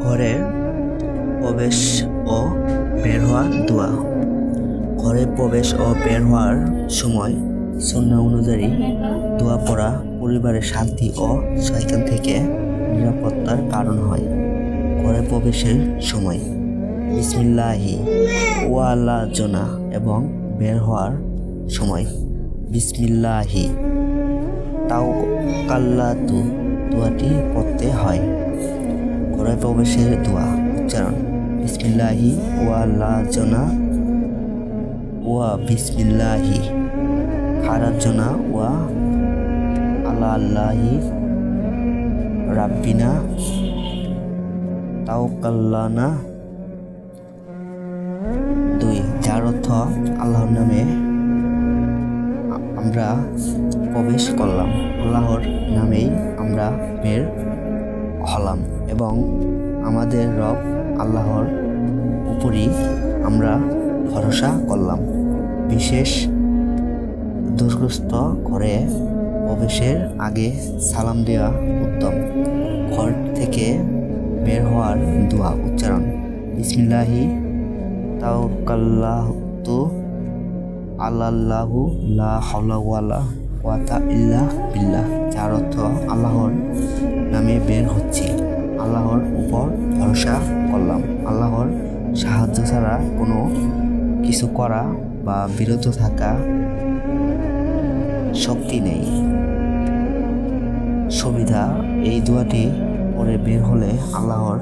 ঘরে প্রবেশ ও বের হওয়ার দোয়া। ঘরে প্রবেশ ও বের হওয়ার সময় সুন্নাহ অনুযায়ী দোয়া পড়া পরিবারের শান্তি ও শয়তান থেকে নিরাপত্তার কারণ হয়। ঘরে প্রবেশের সময় বিসমিল্লাহি ওয়ালা জনা এবং বের হওয়ার সময় বিসমিল্লাহি তাওকাল্লাতু দোয়াটি পড়তে হয়। ঘরে প্রবেশের দোয়া উচ্চারণ বিসমিল্লাহি ওয়ালা জনা ওয়া বিসমিল্লাহি খারাজ জনা ওয়া আল্লাহি রাব্বিনা তাওকাল্লানা। 2 যার অর্থ আল্লাহর নামে আমরা প্রবেশ করলাম, আল্লাহর নামেই আমরা বের হলাম এবং আমাদের রব আল্লাহর উপরই আমরা ভরসা করলাম। বিশেষ দুর্গস্থ ঘরে প্রবেশের আগে সালাম দেওয়া উত্তম। ঘর থেকে বের হওয়ার দোয়া উচ্চারণ বিসমিল্লাহি তাওয়াক্কালতু আলাল্লাহু লা হাওলা ওয়ালা কুওয়াতা ইল্লা বিল্লাহ, যার অর্থ আল্লাহর নামে বের হচ্ছি, আল্লাহর উপর ভরসা করলাম, আল্লাহর সাহায্য ছাড়া কোনো কিছু করা বা বিরত থাকা শক্তি নেই। সুবিধা এই দোয়াটি পড়ে বের হলে আল্লাহর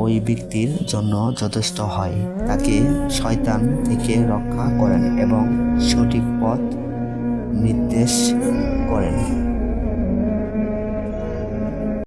ওই ব্যক্তির জন্য যথেষ্ট হয়, তাকে শয়তান থেকে রক্ষা করেন এবং সঠিক পথ নির্দেশ করেন।